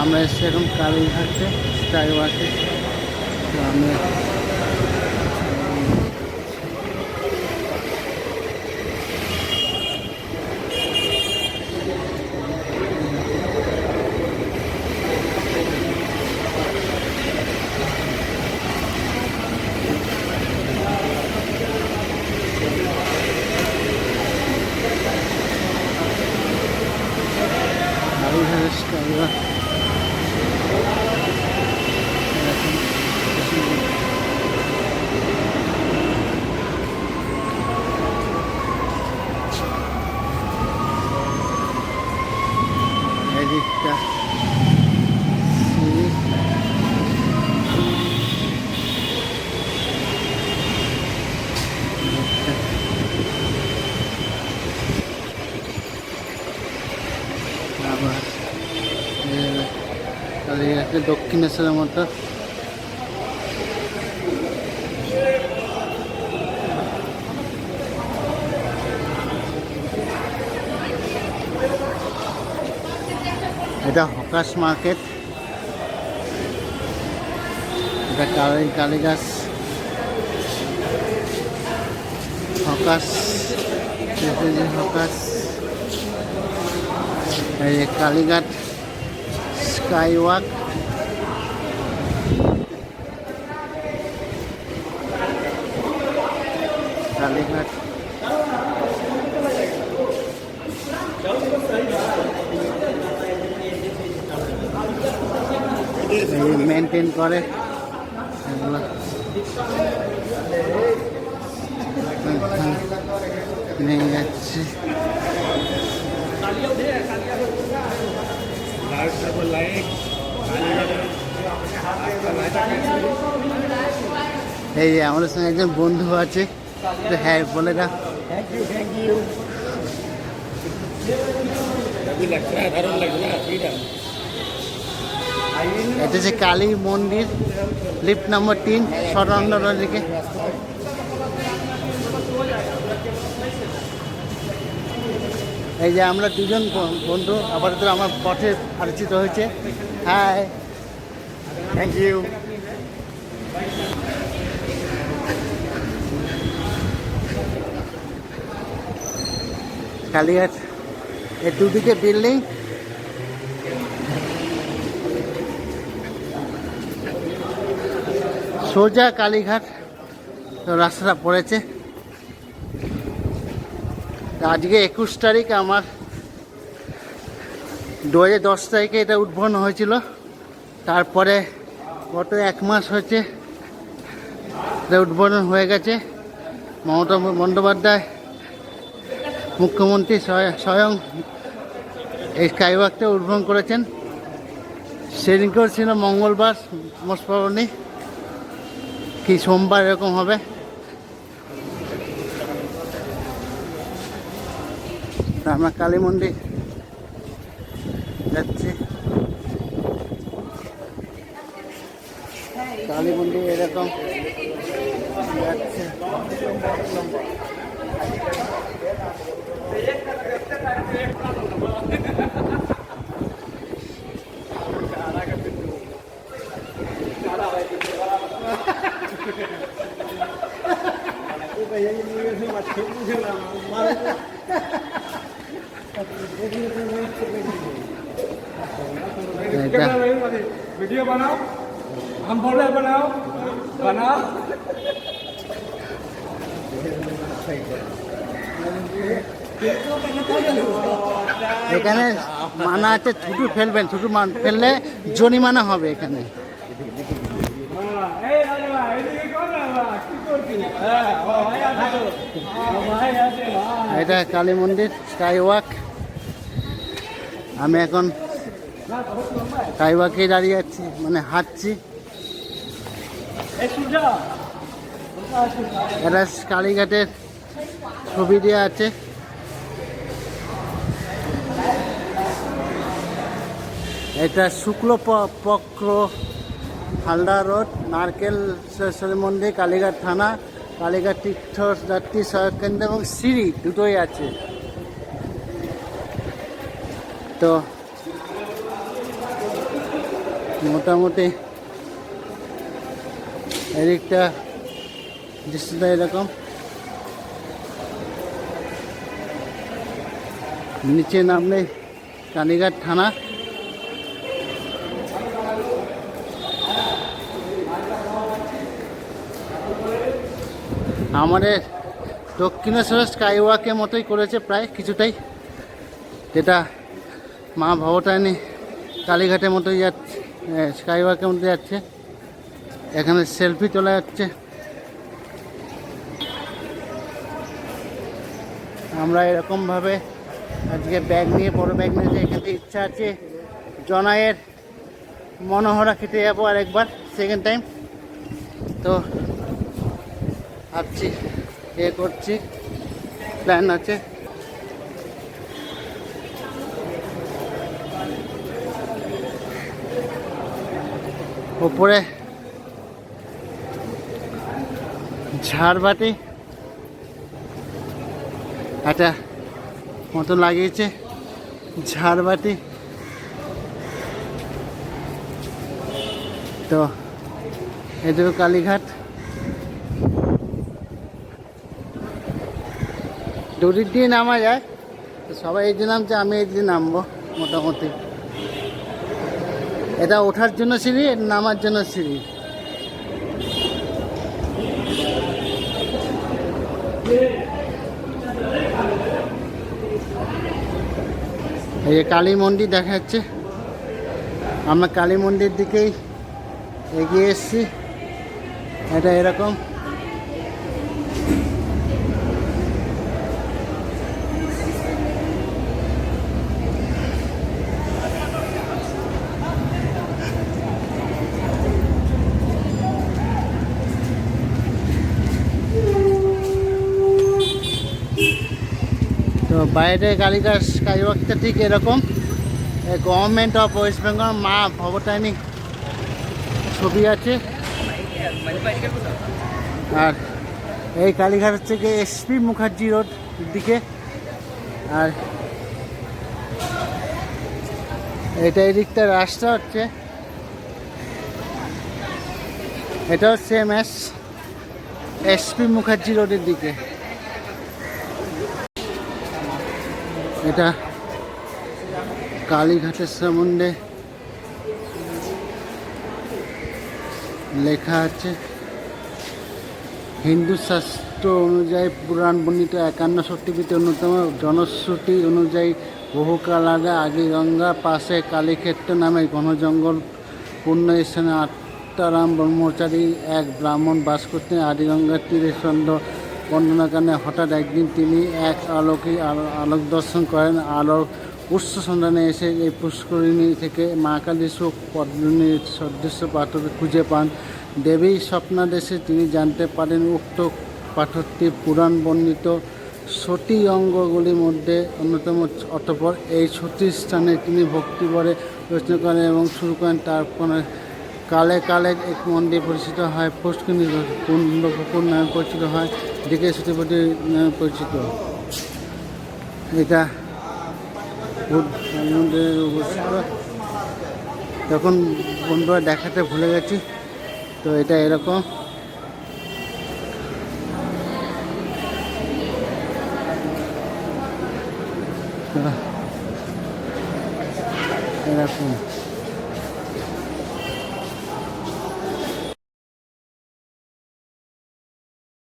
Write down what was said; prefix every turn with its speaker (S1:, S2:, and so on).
S1: আমরা এসছি এখন কালীঘাটে স্কাই ওয়াকে। তো আমি কালীঘাটে স্কাই ওয়াক এদিকটা আবার কালীঘাটে দক্ষিণেশ্বরের মতো এটা হকাশ মার্কেট, এটা কালীঘাট হকাশ, হকাশ এই যে Kalighat sky walk. Kalighat maintain করে এগুলো। নিয়ে যাচ্ছে এই যে আমাদের সঙ্গে একজন বন্ধু আছে, হ্যাঁ বলে না। এটা হচ্ছে কালী মন্দির, লিফট নম্বর 3, সরন্ডার দিকে। এই যে আমরা দুজন বন্ধু আপাতত আমার পথে পরিচিত হয়েছে। High, thank you. কালীঘাট এর দুদিকে বিল্ডিং, সোজা কালীঘাট রাস্তাটা পড়েছে। আজকে 21 তারিখ, আমার 2010 তারিখে এটা উদ্বোধন হয়েছিল। তারপরে গত 1 মাস হয়েছে এটা উদ্বোধন হয়ে গেছে। মমতা বন্দ্যোপাধ্যায় মুখ্যমন্ত্রী স্বয়ং এই স্কাই ওয়াকটা উদ্বোধন করেছেন। সেদিনকেও ছিল মঙ্গলবার, মোস্ট প্রবাবলি কি সোমবার এরকম হবে। আমরা কালী মন্দির যাচ্ছি। কালী মন্দির এরকম যাচ্ছে।
S2: वीडियो बनाओ, हम बोल रहे बनाओ बनाओ।
S1: এখানে মানা আছে থুতু ফেলবেন, থুতু ফেললে জরিমানা হবে এখানে। এটা কালী মন্দির স্কাই ওয়াক। আমি এখন স্কাই ওয়াকে দাঁড়িয়ে আছি, মানে হাঁটছি। এটা কালীঘাটের ছবি দেওয়া আছে। এটা শুক্ল পক্ষ, হালদা রোড, নারকেল মন্দির, কালীঘাট থানা, কালীঘাট তীর্থযাত্রী সহায়ক কেন্দ্র এবং সিঁড়ি দুটোই আছে। তো মোটামুটি এদিকটা দৃশ্যটা এরকম। নিচে নামলে কালীঘাট থানা। আমাদের দক্ষিণেশ্বর স্কাই ওয়াকের মতোই করেছে প্রায় কিছুটাই, যেটা মা ভবতারিণী কালীঘাটের মতোই যাচ্ছে, স্কাই ওয়াকের মধ্যে যাচ্ছে। এখানে সেলফি তোলা যাচ্ছে। আমরা এরকমভাবে আজকে ব্যাগ নিয়ে, বড় ব্যাগ নিয়ে এখানে ইচ্ছা আছে জনায়ের মনোহরা খেতে যাবো আরেকবার, সেকেন্ড টাইম। তো ভাবছি করছি, প্ল্যান আছে। উপরে ঝাড়বাতি একটা মতো লাগিয়েছে, ঝাড়বাতি। তো এদিকে কালীঘাট, দুদিক দিয়ে নামা যায়। তো সবাই এই যে নামছে, আমি এই দিয়ে নামবো। মোটামুটি এটা ওঠার জন্য সিঁড়ি, নামার জন্য সিঁড়ি। এই যে কালী মন্দির দেখা যাচ্ছে। আমরা কালী মন্দির দিকেই এগিয়ে এসেছি। এটা এরকম। তো বাইরে কালীঘাট স্কাইওয়াকটা ঠিক এরকম। গভর্নমেন্ট অফ ওয়েস্ট বেঙ্গল মা ভবতারিণী ছবি আছে। আর এই কালীঘাট থেকে এসপি মুখার্জি রোড দিকে। আর এটা এদিকটা রাস্তা হচ্ছে, এটাও সেম এসপি মুখার্জি রোডের দিকে। এটা কালীঘাটের সম্বন্ধে লেখা আছে। হিন্দু শাস্ত্র অনুযায়ী পুরাণ বর্ণিত 51 শক্তিপীঠে অন্যতম। জনশ্রুতি অনুযায়ী বহুকাল আগে গঙ্গা পাশে কালীক্ষেত্র নামে ঘন জঙ্গল পূর্ণ স্থানে আত্মারাম ব্রহ্মচারী এক ব্রাহ্মণ বাস করতেন। আদিগঙ্গার তীরে সন্ধ্যা বন্দনাকারণে হঠাৎ একদিন তিনি এক আলোক দর্শন করেন। আলোর উৎস সন্ধানে এসে এই পুষ্করিণী থেকে মা কালী সুখ পদ্মিনীর সদৃশ্য পাথর খুঁজে পান। দেবী স্বপ্নাদেশে তিনি জানতে পারেন উক্ত পাথরটি পুরাণ বর্ণিত সতী অঙ্গগুলির মধ্যে অন্যতম। অতঃপর এই সতী স্থানে তিনি ভক্তিভরে রচনা করেন এবং শুরু করেন। তারপরে কালে কালে এক মন্দির পরিচিত হয়, পুষ্করিণী কুণ্ডপুকুর নামে পরিচিত হয়, দিকে সতীপতি নামে পরিচিত। এটা মন্দিরের অবস্থিত। তখন বন্ধুরা দেখাতে ভুলে গেছি। তো এটা এরকম। এরকম